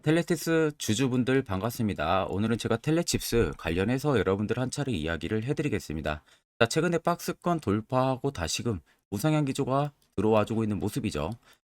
텔레티스 주주분들 반갑습니다. 오늘은 제가 텔레칩스 관련해서 여러분들 한 차례 이야기를 해드리겠습니다. 최근에 박스권 돌파하고 다시금 우상향 기조가 들어와주고 있는 모습이죠.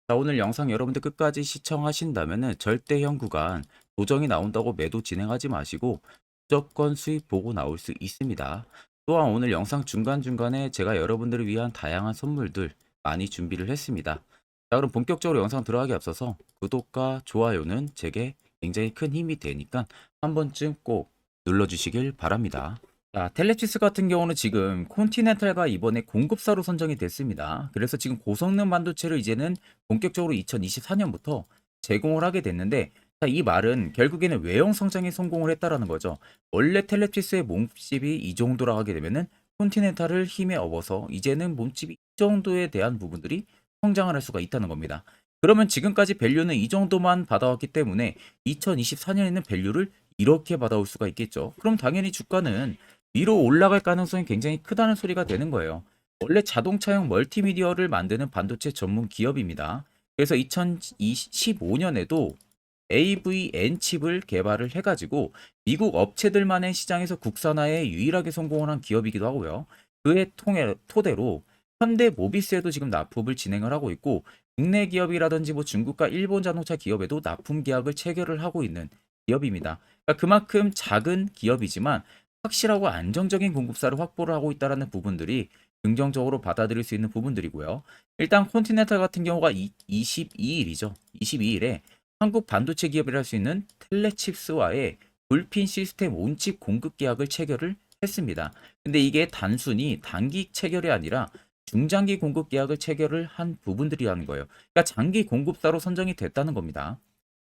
오늘 영상 여러분들 끝까지 시청하신다면 절대형 구간 조정이 나온다고 매도 진행하지 마시고 무조건 수익 보고 나올 수 있습니다. 또한 오늘 영상 중간중간에 제가 여러분들을 위한 다양한 선물들 많이 준비를 했습니다. 그럼 본격적으로 영상 들어가기 앞서서 구독과 좋아요는 제게 굉장히 큰 힘이 되니까 한 번쯤 꼭 눌러주시길 바랍니다. 텔레치스 같은 경우는 지금 콘티넨탈가 이번에 공급사로 선정이 됐습니다. 그래서 지금 고성능 반도체를 이제는 본격적으로 2024년부터 제공을 하게 됐는데, 이 말은 결국에는 외형 성장에 성공을 했다라는 거죠. 원래 텔레치스의 몸집이 이 정도라 하게 되면은 콘티넨탈을 힘에 업어서 이제는 몸집이 이 정도에 대한 부분들이 성장을 할 수가 있다는 겁니다. 그러면 지금까지 밸류는 이 정도만 받아왔기 때문에 2024년에는 밸류를 이렇게 받아올 수가 있겠죠. 그럼 당연히 주가는 위로 올라갈 가능성이 굉장히 크다는 소리가 되는 거예요. 원래 자동차용 멀티미디어를 만드는 반도체 전문 기업입니다. 그래서 2015년에도 AVN 칩을 개발을 해가지고 미국 업체들만의 시장에서 국산화에 유일하게 성공을 한 기업이기도 하고요. 그의 토대로 현대 모비스에도 지금 납품을 진행을 하고 있고, 국내 기업이라든지 뭐 중국과 일본 자동차 기업에도 납품 계약을 체결을 하고 있는 기업입니다. 그러니까 그만큼 작은 기업이지만 확실하고 안정적인 공급사를 확보를 하고 있다는 부분들이 긍정적으로 받아들일 수 있는 부분들이고요. 일단 콘티넨탈 같은 경우가 22일이죠. 22일에 한국 반도체 기업이라 할 수 있는 텔레칩스와의 불핀 시스템 온칩 공급 계약을 체결을 했습니다. 근데 이게 단순히 단기 체결이 아니라 중장기 공급 계약을 체결을 한 부분들이라는 거예요. 그러니까 장기 공급사로 선정이 됐다는 겁니다.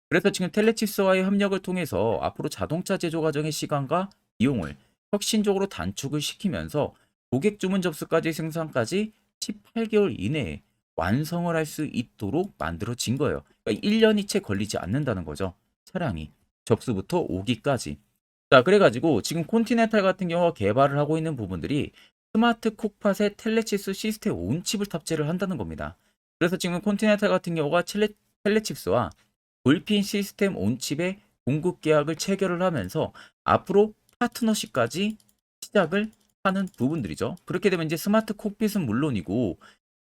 그래서 지금 텔레칩스와의 협력을 통해서 앞으로 자동차 제조 과정의 시간과 비용을 혁신적으로 단축을 시키면서 고객 주문 접수까지 생산까지 18개월 이내에 완성을 할 수 있도록 만들어진 거예요. 그러니까 1년이 채 걸리지 않는다는 거죠. 차량이 접수부터 오기까지. 그래가지고 지금 콘티넨탈 같은 경우가 개발을 하고 있는 부분들이 스마트 콕팟에 텔레칩스 시스템 온칩을 탑재를 한다는 겁니다. 그래서 지금 콘티넨탈 같은 경우가 텔레칩스와 볼핀 시스템 온칩의 공급 계약을 체결을 하면서 앞으로 파트너십까지 시작을 하는 부분들이죠. 그렇게 되면 이제 스마트 콕핏은 물론이고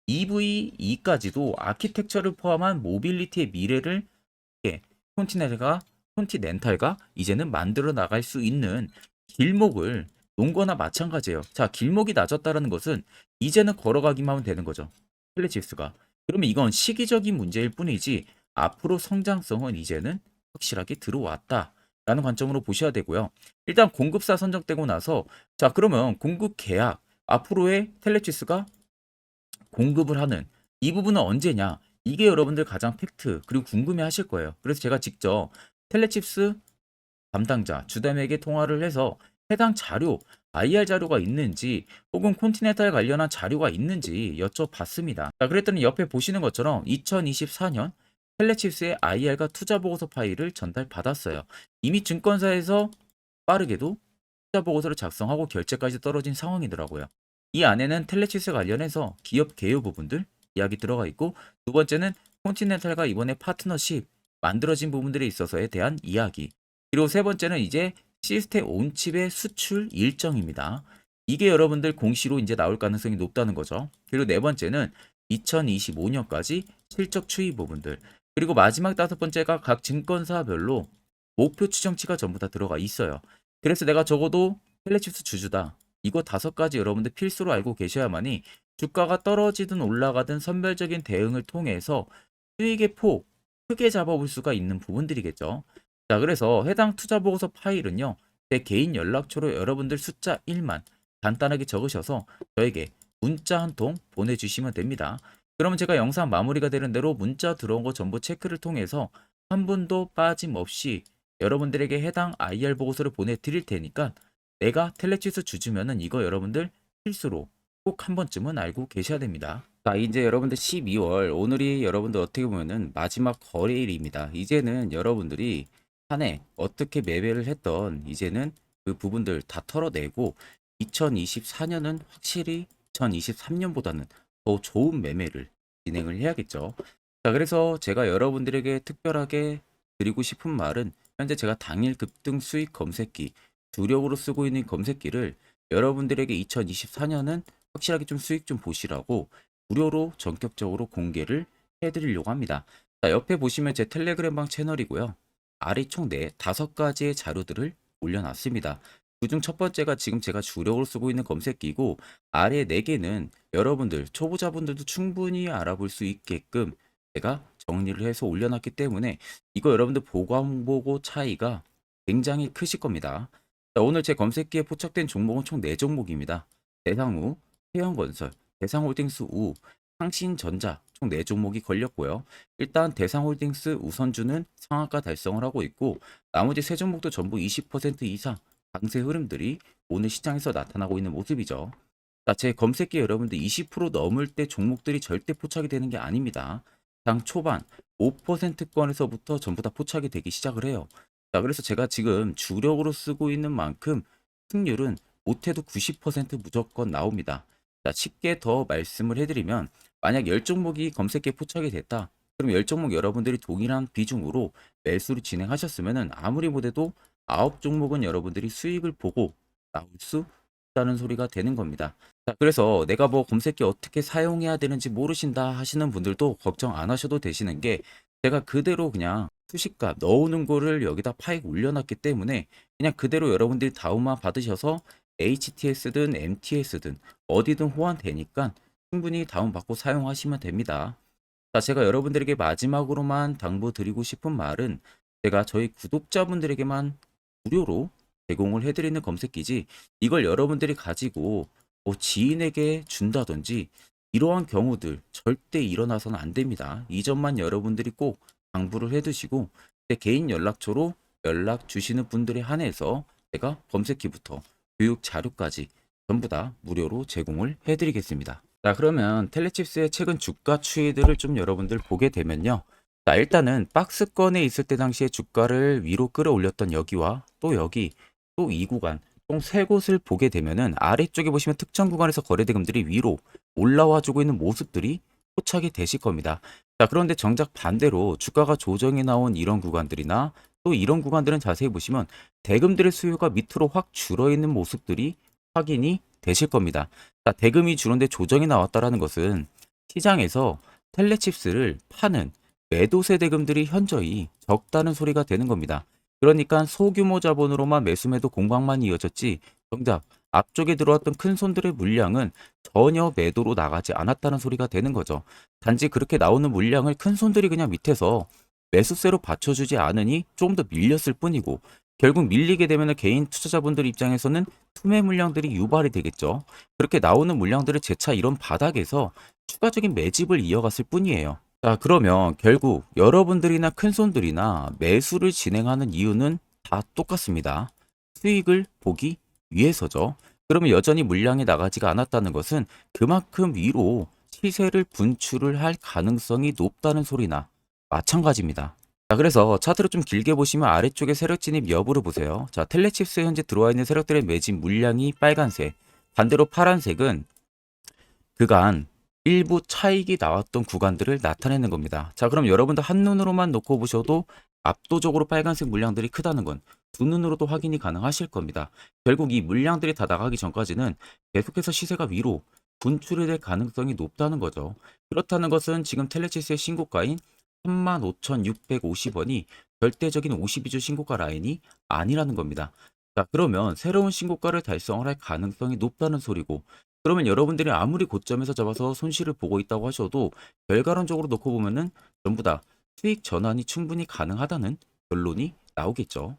EVE까지도 아키텍처를 포함한 모빌리티의 미래를 콘티넨탈가 콘티넨탈가 이제는 만들어 나갈 수 있는 길목을 놓은 거나 마찬가지예요. 자, 길목이 낮았다는 것은 이제는 걸어가기만 하면 되는 거죠. 텔레칩스가. 그러면 이건 시기적인 문제일 뿐이지 앞으로 성장성은 이제는 확실하게 들어왔다라는 관점으로 보셔야 되고요. 일단 공급사 선정되고 나서, 자, 그러면 공급 계약 앞으로의 텔레칩스가 공급을 하는 이 부분은 언제냐? 이게 여러분들 가장 팩트 그리고 궁금해 하실 거예요. 그래서 제가 직접 텔레칩스 담당자 주담에게 통화를 해서 해당 자료, IR 자료가 있는지 혹은 콘티넨탈 관련한 자료가 있는지 여쭤봤습니다. 자, 그랬더니 옆에 보시는 것처럼 2024년 텔레칩스의 IR과 투자 보고서 파일을 전달받았어요. 이미 증권사에서 빠르게도 투자 보고서를 작성하고 결제까지 떨어진 상황이더라고요. 이 안에는 텔레치스 관련해서 기업 개요 부분들 이야기 들어가 있고, 두 번째는 콘티넨탈과 이번에 파트너십 만들어진 부분들에 있어서에 대한 이야기, 그리고 세 번째는 이제 시스템 온칩의 수출 일정입니다. 이게 여러분들 공시로 이제 나올 가능성이 높다는 거죠. 그리고 네 번째는 2025년까지 실적 추이 부분들, 그리고 마지막 다섯 번째가 각 증권사별로 목표 추정치가 전부 다 들어가 있어요. 그래서 내가 적어도 텔레칩스 주주다, 이거 다섯 가지 여러분들 필수로 알고 계셔야만이 주가가 떨어지든 올라가든 선별적인 대응을 통해서 수익의 폭 크게 잡아볼 수가 있는 부분들이겠죠. 자, 그래서 해당 투자 보고서 파일은요, 제 개인 연락처로 여러분들 숫자 1만 간단하게 적으셔서 저에게 문자 한 통 보내주시면 됩니다. 그러면 제가 영상 마무리가 되는 대로 문자 들어온 거 전부 체크를 통해서 한 분도 빠짐없이 여러분들에게 해당 IR 보고서를 보내드릴 테니까, 내가 텔레치스 주주면은 이거 여러분들 필수로 꼭 한 번쯤은 알고 계셔야 됩니다. 자, 이제 여러분들 12월 오늘이 여러분들 어떻게 보면은 마지막 거래일입니다. 이제는 여러분들이 한 해 어떻게 매매를 했던 이제는 그 부분들 다 털어내고 2024년은 확실히 2023년보다는 더 좋은 매매를 진행을 해야겠죠. 자, 그래서 제가 여러분들에게 특별하게 드리고 싶은 말은 현재 제가 당일 급등 수익 검색기, 주력으로 쓰고 있는 검색기를 여러분들에게 2024년은 확실하게 좀 수익 좀 보시라고 무료로 전격적으로 공개를 해드리려고 합니다. 자, 옆에 보시면 제 텔레그램방 채널이고요. 아래 총 5가지의 자료들을 올려놨습니다. 그중 첫 번째가 지금 제가 주력으로 쓰고 있는 검색기고, 아래 4개는 여러분들 초보자분들도 충분히 알아볼 수 있게끔 제가 정리를 해서 올려놨기 때문에 이거 여러분들 보고 안 보고 차이가 굉장히 크실 겁니다. 자, 오늘 제 검색기에 포착된 종목은 총 4종목입니다. 대상우, 태형건설, 대상홀딩스 우, 상신전자 총 4종목이 걸렸고요. 일단 대상홀딩스 우선주는 상한가 달성을 하고 있고, 나머지 3종목도 전부 20% 이상 강세 흐름들이 오늘 시장에서 나타나고 있는 모습이죠. 자, 제 검색기에 여러분들 20% 넘을 때 종목들이 절대 포착이 되는 게 아닙니다. 장 초반 5%권에서부터 전부 다 포착이 되기 시작을 해요. 자, 그래서 제가 지금 주력으로 쓰고 있는 만큼 승률은 못해도 90% 무조건 나옵니다. 자, 쉽게 더 말씀을 해드리면, 만약 10종목이 검색기에 포착이 됐다. 그럼 10종목 여러분들이 동일한 비중으로 매수를 진행하셨으면 아무리 못해도 9종목은 여러분들이 수익을 보고 나올 수 있다는 소리가 되는 겁니다. 자, 그래서 내가 뭐 검색기 어떻게 사용해야 되는지 모르신다 하시는 분들도 걱정 안 하셔도 되시는 게, 제가 그대로 그냥 수식값 넣어오는 거를 여기다 파익 올려놨기 때문에 그냥 그대로 여러분들이 다운만 받으셔서 HTS든 MTS든 어디든 호환되니까 충분히 다운받고 사용하시면 됩니다. 자, 제가 여러분들에게 마지막으로만 당부드리고 싶은 말은, 제가 저희 구독자분들에게만 무료로 제공을 해드리는 검색기지, 이걸 여러분들이 가지고 뭐 지인에게 준다든지 이러한 경우들 절대 일어나서는 안 됩니다. 이 점만 여러분들이 꼭 당부를 해두시고, 제 개인 연락처로 연락 주시는 분들에 한해서 제가 검색기부터 교육 자료까지 전부 다 무료로 제공을 해드리겠습니다. 자, 그러면 텔레칩스의 최근 주가 추이들을 좀 여러분들 보게 되면요. 자, 일단은 박스권에 있을 때 당시에 주가를 위로 끌어올렸던 여기와 또 여기, 또 이 구간, 총 3곳을 보게 되면은 아래쪽에 보시면 특정 구간에서 거래대금들이 위로 올라와 주고 있는 모습들이 포착이 되실 겁니다. 자, 그런데 정작 반대로 주가가 조정이 나온 이런 구간들이나 또 이런 구간들은 자세히 보시면 대금들의 수요가 밑으로 확 줄어 있는 모습들이 확인이 되실 겁니다. 자, 대금이 줄었는데 조정이 나왔다라는 것은 시장에서 텔레칩스를 파는 매도세 대금들이 현저히 적다는 소리가 되는 겁니다. 그러니까 소규모 자본으로만 매수매도 공방만 이어졌지, 정작 앞쪽에 들어왔던 큰 손들의 물량은 전혀 매도로 나가지 않았다는 소리가 되는 거죠. 단지 그렇게 나오는 물량을 큰 손들이 그냥 밑에서 매수세로 받쳐주지 않으니 조금 더 밀렸을 뿐이고, 결국 밀리게 되면 개인 투자자분들 입장에서는 투매 물량들이 유발이 되겠죠. 그렇게 나오는 물량들을 재차 이런 바닥에서 추가적인 매집을 이어갔을 뿐이에요. 자, 그러면 결국 여러분들이나 큰손들이나 매수를 진행하는 이유는 다 똑같습니다. 수익을 보기 위해서죠. 그러면 여전히 물량이 나가지가 않았다는 것은 그만큼 위로 시세를 분출을 할 가능성이 높다는 소리나 마찬가지입니다. 자, 그래서 차트를 좀 길게 보시면 아래쪽에 세력 진입 여부를 보세요. 자, 텔레칩스에 현재 들어와 있는 세력들의 매집 물량이 빨간색, 반대로 파란색은 그간 일부 차익이 나왔던 구간들을 나타내는 겁니다. 자, 그럼 여러분들 한눈으로만 놓고 보셔도 압도적으로 빨간색 물량들이 크다는 건 두 눈으로도 확인이 가능하실 겁니다. 결국 이 물량들이 다 나가기 전까지는 계속해서 시세가 위로 분출이 될 가능성이 높다는 거죠. 그렇다는 것은 지금 텔레치스의 신고가인 35,650원이 절대적인 52주 신고가 라인이 아니라는 겁니다. 자, 그러면 새로운 신고가를 달성을 할 가능성이 높다는 소리고, 그러면 여러분들이 아무리 고점에서 잡아서 손실을 보고 있다고 하셔도 결과론적으로 놓고 보면은 전부 다 수익 전환이 충분히 가능하다는 결론이 나오겠죠.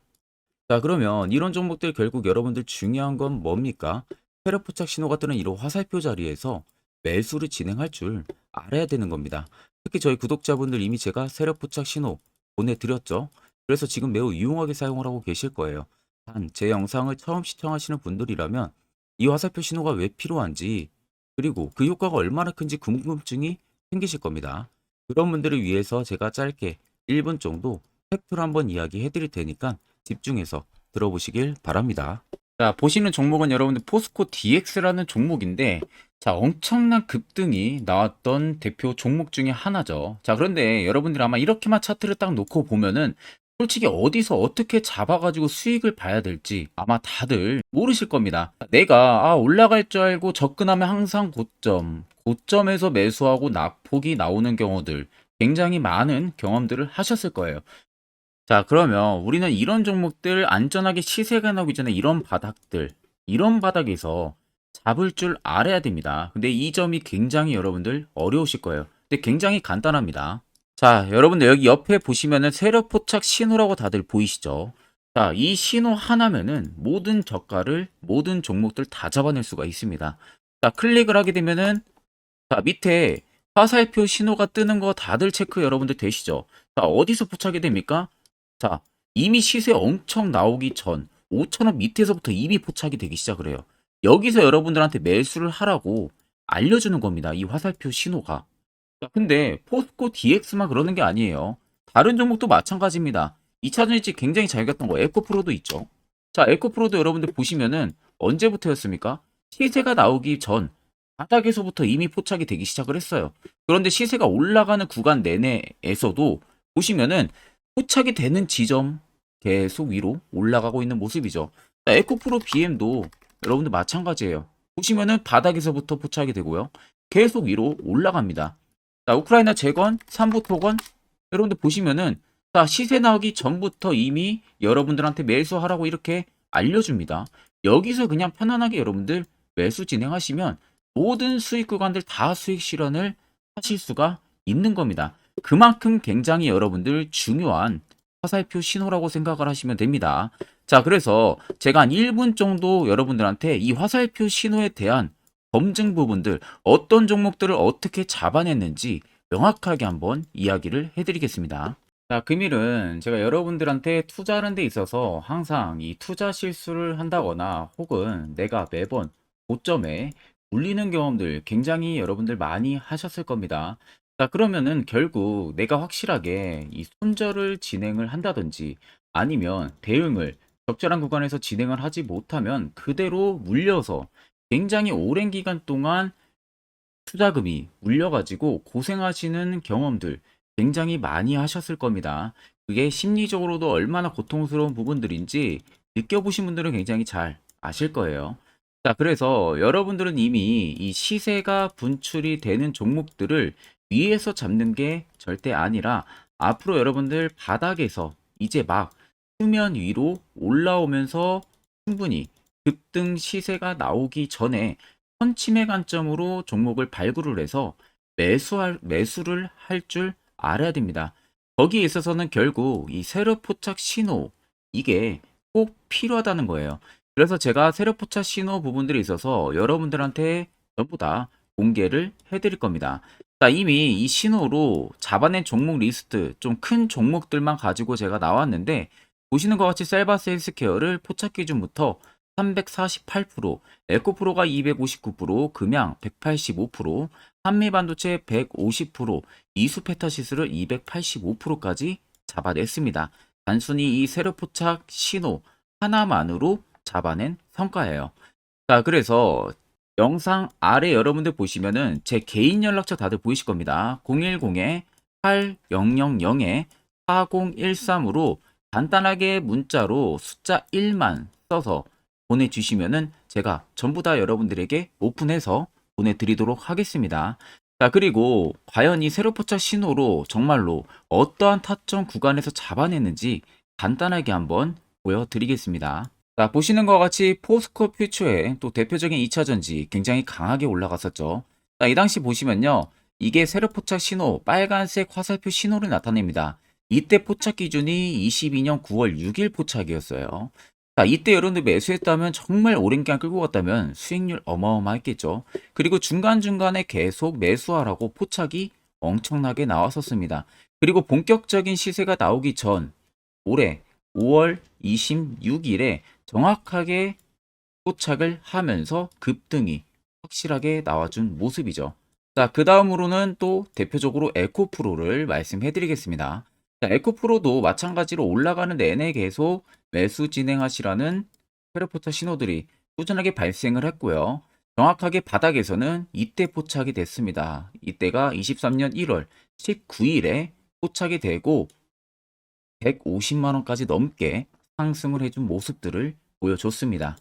자, 그러면 이런 종목들 결국 여러분들 중요한 건 뭡니까? 세력 포착 신호가 뜨는 이런 화살표 자리에서 매수를 진행할 줄 알아야 되는 겁니다. 특히 저희 구독자분들 이미 제가 세력 포착 신호 보내드렸죠. 그래서 지금 매우 유용하게 사용을 하고 계실 거예요. 단, 제 영상을 처음 시청하시는 분들이라면 이 화살표 신호가 왜 필요한지, 그리고 그 효과가 얼마나 큰지 궁금증이 생기실 겁니다. 그런 분들을 위해서 제가 짧게 1분 정도 팩트로 한번 이야기해 드릴 테니까 집중해서 들어보시길 바랍니다. 자, 보시는 종목은 여러분들 포스코 DX라는 종목인데, 자, 엄청난 급등이 나왔던 대표 종목 중에 하나죠. 자, 그런데 여러분들 아마 이렇게만 차트를 딱 놓고 보면은 솔직히 어디서 어떻게 잡아가지고 수익을 봐야 될지 아마 다들 모르실 겁니다. 내가 올라갈 줄 알고 접근하면 항상 고점에서 매수하고 낙폭이 나오는 경우들 굉장히 많은 경험들을 하셨을 거예요. 자, 그러면 우리는 이런 종목들 안전하게 시세가 나오기 전에 이런 바닥에서 잡을 줄 알아야 됩니다. 근데 이 점이 굉장히 여러분들 어려우실 거예요. 근데 굉장히 간단합니다. 자, 여러분들 여기 옆에 보시면은 세력 포착 신호라고 다들 보이시죠? 자, 이 신호 하나면은 모든 저가를, 모든 종목들 다 잡아낼 수가 있습니다. 자, 클릭을 하게 되면은 자, 밑에 화살표 신호가 뜨는 거 다들 체크 여러분들 되시죠? 자, 어디서 포착이 됩니까? 자, 이미 시세 엄청 나오기 전 5,000원 밑에서부터 이미 포착이 되기 시작을 해요. 여기서 여러분들한테 매수를 하라고 알려주는 겁니다. 이 화살표 신호가. 자, 근데 포스코 DX만 그러는 게 아니에요. 다른 종목도 마찬가지입니다. 2차전 일찍 굉장히 잘 갔던 거 에코프로도 있죠. 자, 에코프로도 여러분들 보시면은 언제부터였습니까? 시세가 나오기 전 바닥에서부터 이미 포착이 되기 시작을 했어요. 그런데 시세가 올라가는 구간 내내에서도 보시면은 포착이 되는 지점 계속 위로 올라가고 있는 모습이죠. 자, 에코프로 BM도 여러분들 마찬가지예요. 보시면은 바닥에서부터 포착이 되고요. 계속 위로 올라갑니다. 자, 우크라이나 재건, 삼부 토건 여러분들 보시면은 자, 시세 나오기 전부터 이미 여러분들한테 매수하라고 이렇게 알려줍니다. 여기서 그냥 편안하게 여러분들 매수 진행하시면 모든 수익 구간들 다 수익 실현을 하실 수가 있는 겁니다. 그만큼 굉장히 여러분들 중요한 화살표 신호라고 생각을 하시면 됩니다. 자, 그래서 제가 한 1분 정도 여러분들한테 이 화살표 신호에 대한 검증 부분들, 어떤 종목들을 어떻게 잡아냈는지 명확하게 한번 이야기를 해드리겠습니다. 자, 금일은 제가 여러분들한테 투자하는 데 있어서 항상 이 투자 실수를 한다거나 혹은 내가 매번 고점에 물리는 경험들 굉장히 여러분들 많이 하셨을 겁니다. 자, 그러면은 결국 내가 확실하게 이 손절을 진행을 한다든지 아니면 대응을 적절한 구간에서 진행을 하지 못하면 그대로 물려서 굉장히 오랜 기간 동안 투자금이 물려가지고 고생하시는 경험들 굉장히 많이 하셨을 겁니다. 그게 심리적으로도 얼마나 고통스러운 부분들인지 느껴보신 분들은 굉장히 잘 아실 거예요. 자, 그래서 여러분들은 이미 이 시세가 분출이 되는 종목들을 위에서 잡는 게 절대 아니라 앞으로 여러분들 바닥에서 이제 막 수면 위로 올라오면서 충분히 급등 시세가 나오기 전에 선침해 관점으로 종목을 발굴을 해서 매수를 할 줄 알아야 됩니다. 거기에 있어서는 결국 이 세력 포착 신호 이게 꼭 필요하다는 거예요. 그래서 제가 세력 포착 신호 부분들이 있어서 여러분들한테 전부 다 공개를 해드릴 겁니다. 자, 이미 이 신호로 잡아낸 종목 리스트 좀 큰 종목들만 가지고 제가 나왔는데 보시는 것 같이 셀바스 헬스케어를 포착 기준부터 348%, 에코프로가 259%, 금양 185%, 한미반도체 150%, 이수페타시스를 285%까지 잡아냈습니다. 단순히 이 세력포착 신호 하나만으로 잡아낸 성과예요. 자, 그래서 영상 아래 여러분들 보시면은 제 개인 연락처 다들 보이실 겁니다. 010-8000-4013으로 간단하게 문자로 숫자 1만 써서 보내주시면은 제가 전부 다 여러분들에게 오픈해서 보내드리도록 하겠습니다. 자, 그리고 과연 이 세로포착 신호로 정말로 어떠한 타점 구간에서 잡아냈는지 간단하게 한번 보여드리겠습니다. 자, 보시는 것 같이 포스코 퓨처의 또 대표적인 2차전지 굉장히 강하게 올라갔었죠. 자, 이 당시 보시면요. 이게 세력포착 신호, 빨간색 화살표 신호를 나타냅니다. 이때 포착 기준이 22년 9월 6일 포착이었어요. 자, 이때 여러분들 매수했다면 정말 오랜 기간 끌고 갔다면 수익률 어마어마했겠죠. 그리고 중간중간에 계속 매수하라고 포착이 엄청나게 나왔었습니다. 그리고 본격적인 시세가 나오기 전 올해 5월 26일에 정확하게 포착을 하면서 급등이 확실하게 나와준 모습이죠. 자, 그 다음으로는 또 대표적으로 에코프로를 말씀해 드리겠습니다. 자, 에코프로도 마찬가지로 올라가는 내내 계속 매수 진행하시라는 페르포타 신호들이 꾸준하게 발생을 했고요. 정확하게 바닥에서는 이때 포착이 됐습니다. 이때가 23년 1월 19일에 포착이 되고 150만 원까지 넘게 상승을 해준 모습들을 보여줬습니다.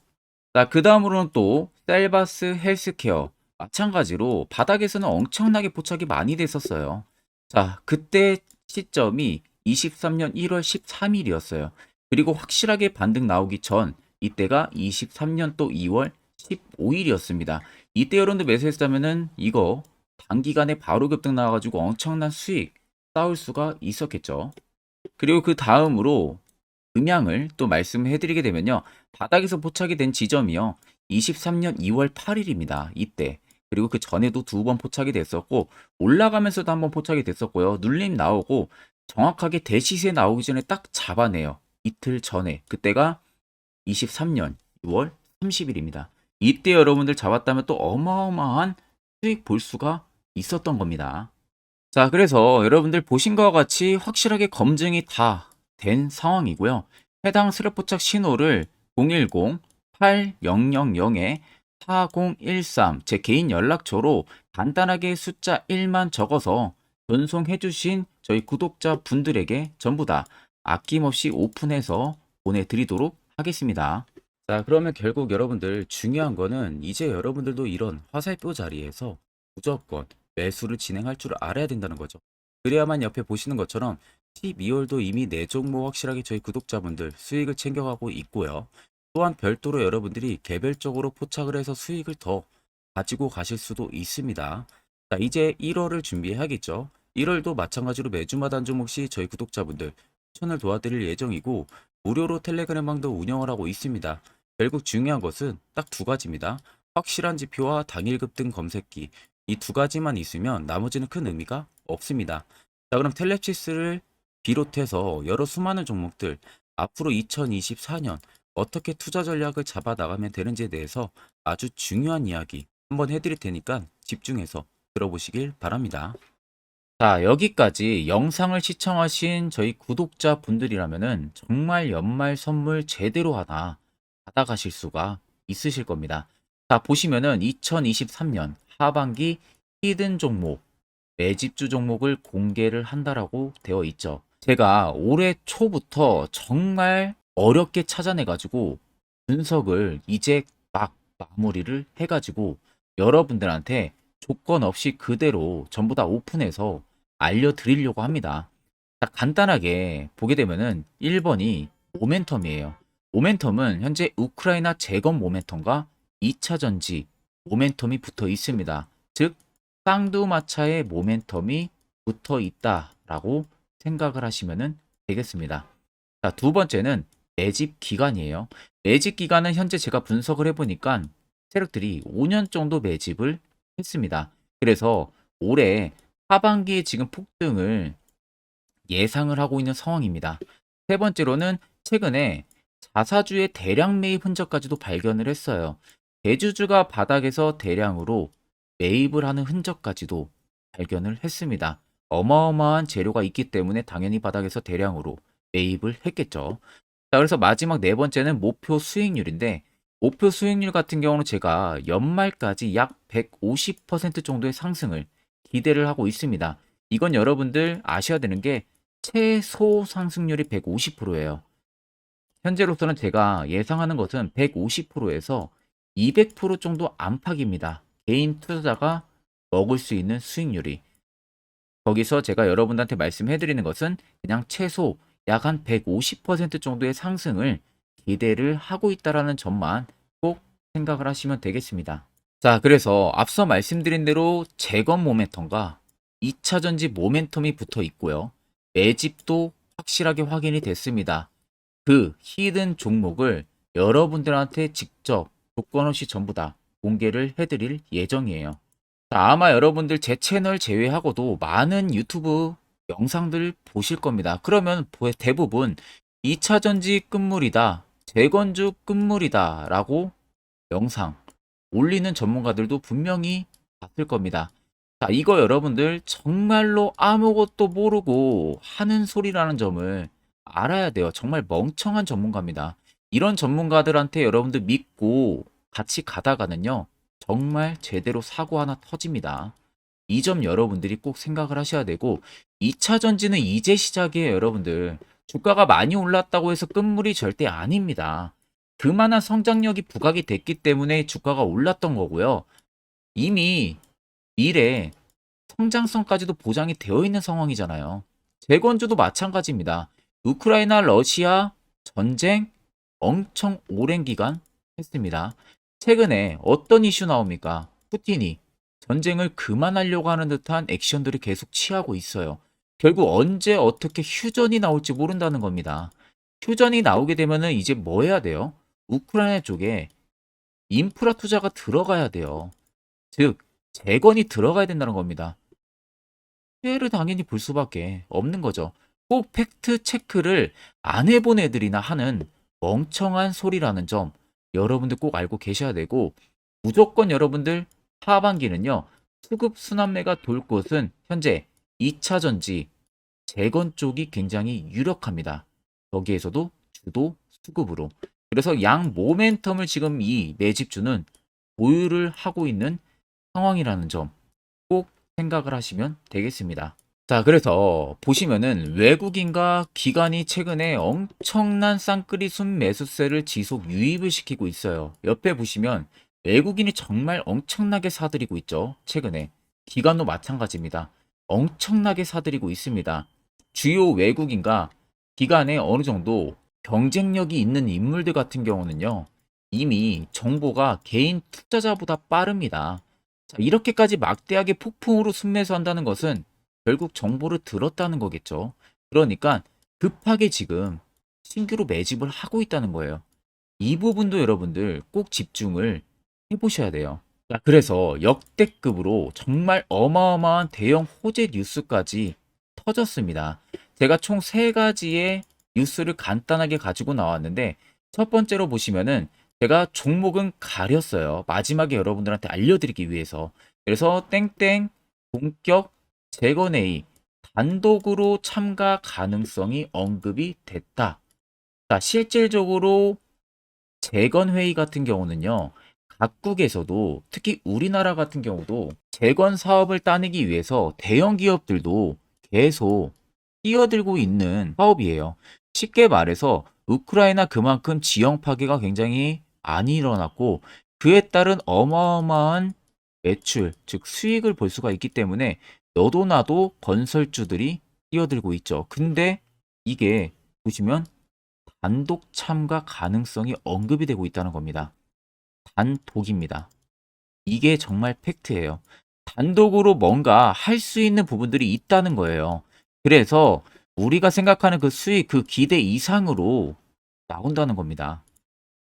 자, 그 다음으로는 또 셀바스 헬스케어. 마찬가지로 바닥에서는 엄청나게 포착이 많이 됐었어요. 자, 그때 시점이 23년 1월 13일이었어요. 그리고 확실하게 반등 나오기 전 이때가 23년 또 2월 15일이었습니다. 이때 여러분들 매수했다면은 이거 단기간에 바로 급등 나와가지고 엄청난 수익 쌓을 수가 있었겠죠. 그리고 그 다음으로 음향을 또 말씀해 드리게 되면요. 바닥에서 포착이 된 지점이요. 23년 2월 8일입니다. 이때. 그리고 그 전에도 두 번 포착이 됐었고 올라가면서도 한번 포착이 됐었고요. 눌림 나오고 정확하게 대시세 나오기 전에 딱 잡아내요. 이틀 전에. 그때가 23년 6월 30일입니다. 이때 여러분들 잡았다면 또 어마어마한 수익 볼 수가 있었던 겁니다. 자, 그래서 여러분들 보신 것과 같이 확실하게 검증이 다 된 상황이고요. 해당 스랩 포착 신호를 010-8000-4013 제 개인 연락처로 간단하게 숫자 1만 적어서 전송해 주신 저희 구독자 분들에게 전부 다 아낌없이 오픈해서 보내드리도록 하겠습니다. 자, 그러면 결국 여러분들 중요한 거는 이제 여러분들도 이런 화살표 자리에서 무조건 매수를 진행할 줄 알아야 된다는 거죠. 그래야만 옆에 보시는 것처럼 12월도 이미 4종목 확실하게 저희 구독자분들 수익을 챙겨가고 있고요. 또한 별도로 여러분들이 개별적으로 포착을 해서 수익을 더 가지고 가실 수도 있습니다. 자, 이제 1월을 준비해야겠죠. 1월도 마찬가지로 매주마다 한 종목씩 저희 구독자분들 추천을 도와드릴 예정이고 무료로 텔레그램방도 운영을 하고 있습니다. 결국 중요한 것은 딱 두 가지입니다. 확실한 지표와 당일 급등 검색기. 이 두 가지만 있으면 나머지는 큰 의미가 없습니다. 자, 그럼 텔레치스를 비롯해서 여러 수많은 종목들 앞으로 2024년 어떻게 투자 전략을 잡아 나가면 되는지에 대해서 아주 중요한 이야기 한번 해드릴 테니까 집중해서 들어보시길 바랍니다. 자, 여기까지 영상을 시청하신 저희 구독자 분들이라면은 정말 연말 선물 제대로 하나 받아가실 수가 있으실 겁니다. 자, 보시면은 2023년 하반기 히든 종목, 매집주 종목을 공개를 한다라고 되어 있죠. 제가 올해 초부터 정말 어렵게 찾아내가지고 분석을 이제 막 마무리를 해가지고 여러분들한테 조건 없이 그대로 전부 다 오픈해서 알려드리려고 합니다. 자, 간단하게 보게 되면은 1번이 모멘텀이에요. 모멘텀은 현재 우크라이나 재건 모멘텀과 2차 전지 모멘텀이 붙어 있습니다. 즉 쌍두마차의 모멘텀이 붙어 있다라고 생각을 하시면 되겠습니다. 자, 두 번째는 매집 기간이에요. 매집 기간은 현재 제가 분석을 해보니까 세력들이 5년 정도 매집을 했습니다. 그래서 올해 하반기에 지금 폭등을 예상을 하고 있는 상황입니다. 세 번째로는 최근에 자사주의 대량 매입 흔적까지도 발견을 했어요. 대주주가 바닥에서 대량으로 매입을 하는 흔적까지도 발견을 했습니다. 어마어마한 재료가 있기 때문에 당연히 바닥에서 대량으로 매입을 했겠죠. 자, 그래서 마지막 네 번째는 목표 수익률인데 목표 수익률 같은 경우는 제가 연말까지 약 150% 정도의 상승을 기대를 하고 있습니다. 이건 여러분들 아셔야 되는 게 최소 상승률이 150%예요. 현재로서는 제가 예상하는 것은 150%에서 200% 정도 안팎입니다. 개인 투자자가 먹을 수 있는 수익률이. 거기서 제가 여러분들한테 말씀해 드리는 것은 그냥 최소 약 한 150% 정도의 상승을 기대를 하고 있다라는 점만 꼭 생각을 하시면 되겠습니다. 자, 그래서 앞서 말씀드린 대로 재건 모멘텀과 2차 전지 모멘텀이 붙어 있고요. 매집도 확실하게 확인이 됐습니다. 그 히든 종목을 여러분들한테 직접 조건 없이 전부 다 공개를 해드릴 예정이에요. 자, 아마 여러분들 제 채널 제외하고도 많은 유튜브 영상들 보실 겁니다. 그러면 대부분 2차 전지 끝물이다, 재건주 끝물이다 라고 영상 올리는 전문가들도 분명히 봤을 겁니다. 자, 이거 여러분들 정말로 아무것도 모르고 하는 소리라는 점을 알아야 돼요. 정말 멍청한 전문가입니다. 이런 전문가들한테 여러분들 믿고 같이 가다가는요, 정말 제대로 사고 하나 터집니다. 이 점 여러분들이 꼭 생각을 하셔야 되고, 2차 전지는 이제 시작이에요, 여러분들. 주가가 많이 올랐다고 해서 끝물이 절대 아닙니다. 그만한 성장력이 부각이 됐기 때문에 주가가 올랐던 거고요. 이미 미래 성장성까지도 보장이 되어 있는 상황이잖아요. 재건주도 마찬가지입니다. 우크라이나 러시아 전쟁 엄청 오랜 기간 했습니다. 최근에 어떤 이슈 나옵니까? 푸틴이 전쟁을 그만하려고 하는 듯한 액션들을 계속 취하고 있어요. 결국 언제 어떻게 휴전이 나올지 모른다는 겁니다. 휴전이 나오게 되면은 이제 뭐 해야 돼요? 우크라이나 쪽에 인프라 투자가 들어가야 돼요. 즉, 재건이 들어가야 된다는 겁니다. 피해를 당연히 볼 수밖에 없는 거죠. 꼭 팩트 체크를 안 해본 애들이나 하는 멍청한 소리라는 점 여러분들 꼭 알고 계셔야 되고, 무조건 여러분들 하반기는요, 수급 순환매가 돌 곳은 현재 2차 전지, 재건 쪽이 굉장히 유력합니다. 거기에서도 주도 수급으로. 그래서 양 모멘텀을 지금 이 매집주는 보유를 하고 있는 상황이라는 점 꼭 생각을 하시면 되겠습니다. 자, 그래서 보시면은 외국인과 기관이 최근에 엄청난 쌍끌이 순매수세를 지속 유입을 시키고 있어요. 옆에 보시면 외국인이 정말 엄청나게 사들이고 있죠. 최근에. 기관도 마찬가지입니다. 엄청나게 사들이고 있습니다. 주요 외국인과 기관에 어느 정도 경쟁력이 있는 인물들 같은 경우는요, 이미 정보가 개인 투자자보다 빠릅니다. 자, 이렇게까지 막대하게 폭풍으로 순매수한다는 것은 결국 정보를 들었다는 거겠죠. 그러니까 급하게 지금 신규로 매집을 하고 있다는 거예요. 이 부분도 여러분들 꼭 집중을 해보셔야 돼요. 자, 그래서 역대급으로 정말 어마어마한 대형 호재 뉴스까지 터졌습니다. 제가 총 3가지의 뉴스를 간단하게 가지고 나왔는데, 첫 번째로 보시면은 제가 종목은 가렸어요. 마지막에 여러분들한테 알려드리기 위해서. 그래서 땡땡 본격 재건회의 단독으로 참가 가능성이 언급이 됐다. 자, 실질적으로 재건회의 같은 경우는요, 각국에서도 특히 우리나라 같은 경우도 재건 사업을 따내기 위해서 대형 기업들도 계속 뛰어들고 있는 사업이에요. 쉽게 말해서 우크라이나 그만큼 지형 파괴가 굉장히 많이 일어났고, 그에 따른 어마어마한 매출, 즉 수익을 볼 수가 있기 때문에 너도 나도 건설주들이 뛰어들고 있죠. 근데 이게 보시면 단독 참가 가능성이 언급이 되고 있다는 겁니다. 단독입니다. 이게 정말 팩트예요. 단독으로 뭔가 할 수 있는 부분들이 있다는 거예요. 그래서 우리가 생각하는 그 수익, 그 기대 이상으로 나온다는 겁니다.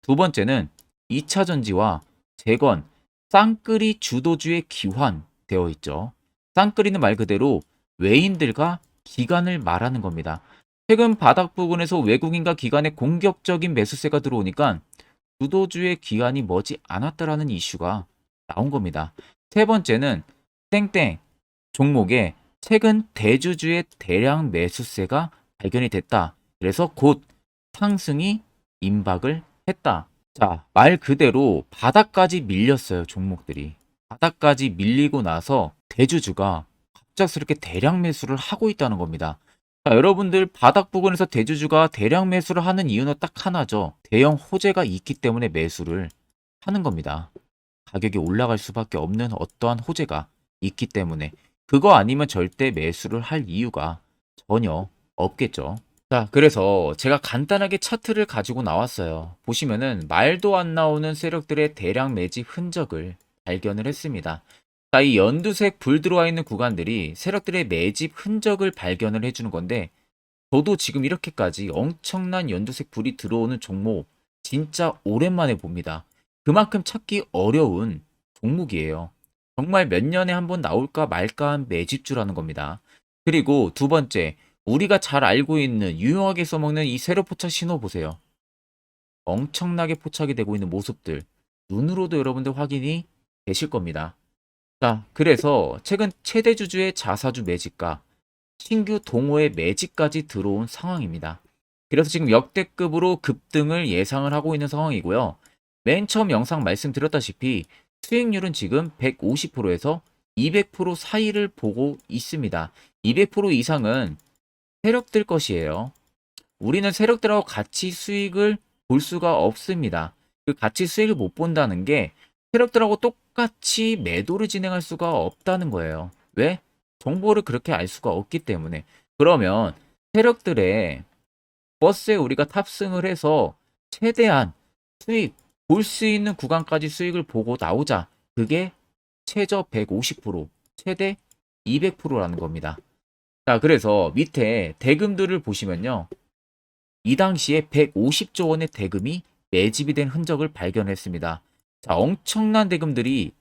두 번째는 2차 전지와 재건, 쌍끌이 주도주의 기환되어 있죠. 쌍끌이는 말 그대로 외인들과 기관을 말하는 겁니다. 최근 바닥 부근에서 외국인과 기관의 공격적인 매수세가 들어오니까 주도주의 기관이 머지 않았다라는 이슈가 나온 겁니다. 세 번째는 땡땡 종목에 최근 대주주의 대량 매수세가 발견이 됐다. 그래서 곧 상승이 임박을 했다. 자, 말 그대로 바닥까지 밀렸어요, 종목들이. 바닥까지 밀리고 나서 대주주가 갑작스럽게 대량 매수를 하고 있다는 겁니다. 자, 여러분들 바닥 부근에서 대주주가 대량 매수를 하는 이유는 딱 하나죠. 대형 호재가 있기 때문에 매수를 하는 겁니다. 가격이 올라갈 수밖에 없는 어떠한 호재가 있기 때문에. 그거 아니면 절대 매수를 할 이유가 전혀 없겠죠. 자, 그래서 제가 간단하게 차트를 가지고 나왔어요. 보시면은 말도 안 나오는 세력들의 대량 매집 흔적을 발견을 했습니다. 자, 이 연두색 불 들어와 있는 구간들이 세력들의 매집 흔적을 발견을 해주는 건데, 저도 지금 이렇게까지 엄청난 연두색 불이 들어오는 종목 진짜 오랜만에 봅니다. 그만큼 찾기 어려운 종목이에요. 정말 몇 년에 한 번 나올까 말까한 매집주라는 겁니다. 그리고 두 번째, 우리가 잘 알고 있는 유용하게 써먹는 이 세로 포착 신호 보세요. 엄청나게 포착이 되고 있는 모습들 눈으로도 여러분들 확인이 되실 겁니다. 자, 그래서 최근 최대 주주의 자사주 매집과 신규 동호회 매집까지 들어온 상황입니다. 그래서 지금 역대급으로 급등을 예상을 하고 있는 상황이고요. 맨 처음 영상 말씀드렸다시피 수익률은 지금 150%에서 200% 사이를 보고 있습니다. 200% 이상은 세력들 것이에요. 우리는 세력들하고 같이 수익을 볼 수가 없습니다. 그 같이 수익을 못 본다는 게 세력들하고 똑같이 매도를 진행할 수가 없다는 거예요. 왜? 정보를 그렇게 알 수가 없기 때문에. 그러면 세력들의 버스에 우리가 탑승을 해서 최대한 수익, 볼 수 있는 구간까지 수익을 보고 나오자. 그게 최저 150%, 최대 200%라는 겁니다. 자, 그래서 밑에 대금들을 보시면요. 이 당시에 150조 원의 대금이 매집이 된 흔적을 발견했습니다. 자, 엄청난 대금들이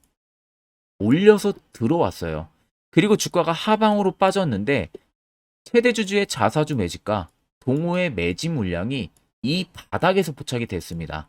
몰려서 들어왔어요. 그리고 주가가 하방으로 빠졌는데 최대주주의 자사주 매집과 동호회 매집 물량이 이 바닥에서 포착이 됐습니다.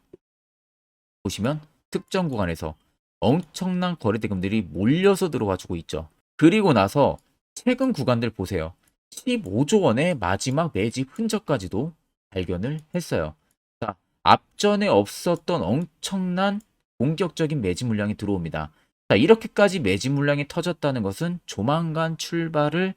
보시면 특정 구간에서 엄청난 거래 대금들이 몰려서 들어와주고 있죠. 그리고 나서 최근 구간들 보세요. 15조 원의 마지막 매집 흔적까지도 발견을 했어요. 자, 앞전에 없었던 엄청난 공격적인 매집 물량이 들어옵니다. 자, 이렇게까지 매집 물량이 터졌다는 것은 조만간 출발을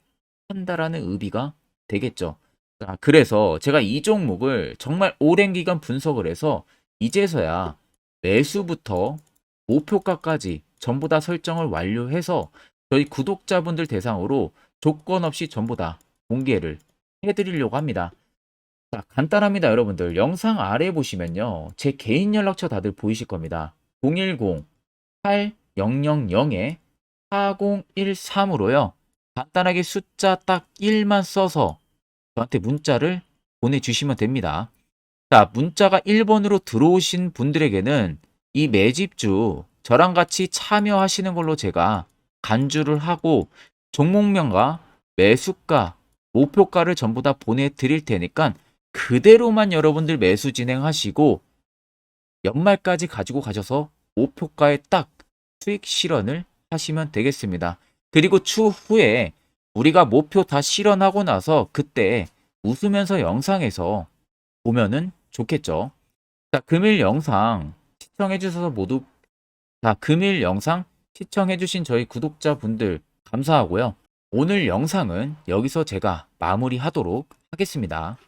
한다라는 의미가 되겠죠. 자, 그래서 제가 이 종목을 정말 오랜 기간 분석을 해서 이제서야 매수부터 목표가까지 전부 다 설정을 완료해서 저희 구독자분들 대상으로 조건 없이 전부 다 공개를 해드리려고 합니다. 자, 간단합니다, 여러분들. 영상 아래 보시면요. 제 개인 연락처 다들 보이실 겁니다. 010-8013-4013으로요. 간단하게 숫자 딱 1만 써서 저한테 문자를 보내주시면 됩니다. 자, 문자가 1번으로 들어오신 분들에게는 이 매집주 저랑 같이 참여하시는 걸로 제가 간주를 하고 종목명과 매수가, 목표가를 전부 다 보내드릴 테니까 그대로만 여러분들 매수 진행하시고 연말까지 가지고 가셔서 목표가에 딱 수익 실현을 하시면 되겠습니다. 그리고 추후에 우리가 목표 다 실현하고 나서 그때 웃으면서 영상에서 보면은 좋겠죠. 자, 금일 영상 시청해 주셔서 모두 금일 영상 시청해 주신 저희 구독자분들 감사하고요. 오늘 영상은 여기서 제가 마무리하도록 하겠습니다.